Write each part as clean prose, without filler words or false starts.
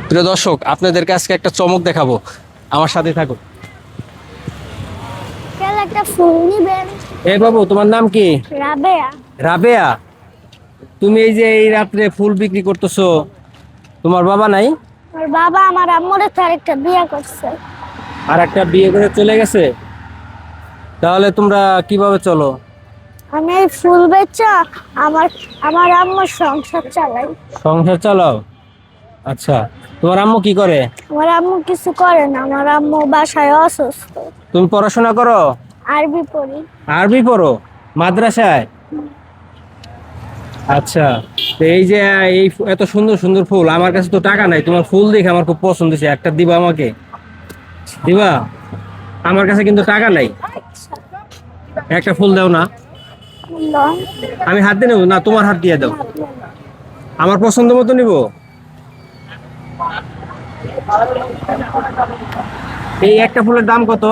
প্রিয় দর্শক, আপনাদেরকে আজকে একটা চমক দেখাবো, আমার সাথে থাকুন। একটা ফুল নিবেন? এই বাবু, তোমার নাম কি? রাবেয়া। রাবেয়া, তুমি এই যে এই রাত্রে ফুল বিক্রি করতেছো, তোমার বাবা নাই? আমার বাবা আমার আম্মুর আরেকটা বিয়ে করছে। আর একটা বিয়ে করে চলে গেছে? তাহলে তোমরা কিভাবে চলো? আমি এই ফুল বেচা আমার আমার আম্মুর সংসার চালাই। সংসার চালাও? আচ্ছা, তোমার আম্মু কি করে? আমার আম্মু কিছু করে না, আমার আম্মু বাসায় অসুস্থ। তুমি পড়াশোনা করো? আরবি পড়ি। আরবি পড়ো মাদ্রাসায়? আচ্ছা, তো এই যে এই এত সুন্দর সুন্দর ফুল, আমার কাছে তো টাকা নাই, তোমার ফুল দেখে আমার খুব পছন্দ হয়েছে, একটা দিবা আমাকে? দিবা? আমার কাছে কিন্তু টাকা নাই, একটা ফুল দাও না। লন। আমি হাত দিয়ে নেবো না, তোমার হাত দিয়ে দাও, আমার পছন্দ মতো নিব। এই একটা ফুলের দাম কত?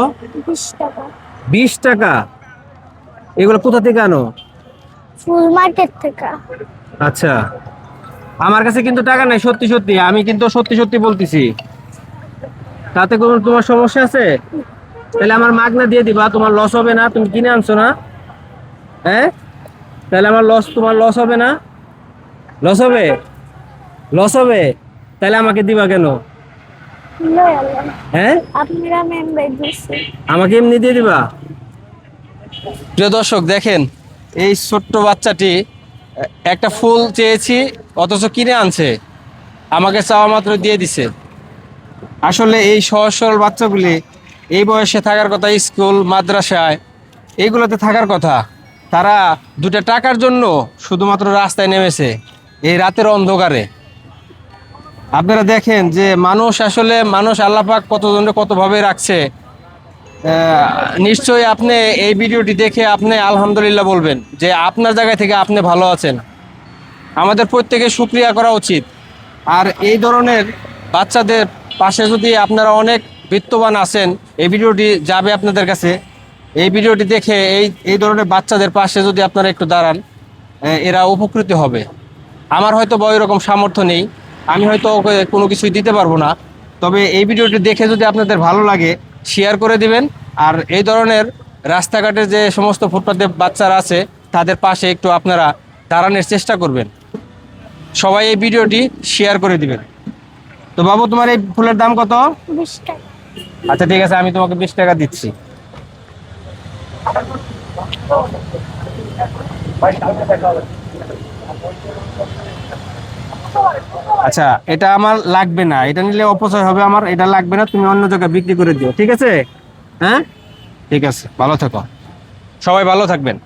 20 টাকা। 20 টাকা? এগুলো কোথা থেকে আনো? ফুল মার্কেট থেকে। আচ্ছা, আমার কাছে কিন্তু টাকা নাই, সত্যি সত্যি, আমি কিন্তু সত্যি সত্যি বলতেছি। তাতে কোনো তোমার সমস্যা আছে? তাহলে আমার মাগনা দিয়ে দিবা, তোমার লস হবে না, তুমি কিনে আনছো না? হ্যাঁ, তাহলে আমার তোমার লস হবে না? লস হবে? লস হবে? তাহলে আমাকে দিবা কেন? লয় আল্লাহ। হ্যাঁ, আপনারা মেম্বার দিছে। আমাকে এমনি দিয়ে দিবা? প্রিয় দর্শক, দেখেন এই ছোট্ট বাচ্চাটি একটা ফুল চেয়েছি, অথচ কিনে আনছে, আমাকে চাওয়া মাত্র দিয়ে দিছে। আসলে এই সহজ সরল বাচ্চাগুলি এই বয়সে থাকার কথা স্কুল মাদ্রাসায়, এইগুলোতে থাকার কথা, তারা দুটা টাকার জন্য শুধুমাত্র রাস্তায় নেমেছে এই রাতের অন্ধকারে। আপনারা দেখেন যে মানুষ আল্লাহ পাক কতজনকে কতভাবে রাখছে। নিশ্চয়ই আপনি এই ভিডিওটি দেখে আপনি আলহামদুলিল্লাহ বলবেন যে আপনার জায়গা থেকে আপনি ভালো আছেন। আমাদের প্রত্যেকের শুকরিয়া করা উচিত। আর এই ধরনের বাচ্চাদের পাশে যদি আপনারা অনেক বিত্তবান আছেন, এই ভিডিওটি যাবে আপনাদের কাছে। এই ভিডিওটি দেখে এই ধরনের বাচ্চাদের পাশে যদি আপনারা একটু দাঁড়ান, এরা উপকৃত হবে। আমার হয়তো বা এরকম সামর্থ্য নেই, আমি হয়তো ওকে কোনো কিছুই দিতে পারবো না, তবে এই ভিডিওটি দেখে যদি আপনাদের ভালো লাগে শেয়ার করে দিবেন। আর এই ধরনের রাস্তাঘাটে যে সমস্ত ফুটপাতে বাচ্চারা আছে তাদের পাশে একটু আপনারা দাঁড়ানোর চেষ্টা করবেন। সবাই এই ভিডিওটি শেয়ার করে দিবেন। তো বাবু, তোমার এই ফুলের দাম কত? 20 টাকা। আচ্ছা ঠিক আছে, আমি তোমাকে 20 টাকা দিচ্ছি। আচ্ছা, এটা আমার লাগবে না, এটা নিলে অপচয় হবে, আমার এটা লাগবে না, তুমি অন্য জায়গায় বিক্রি করে দিও, ঠিক আছে? হ্যাঁ, ঠিক আছে, ভালো থেকো, সবাই ভালো থাকবেন।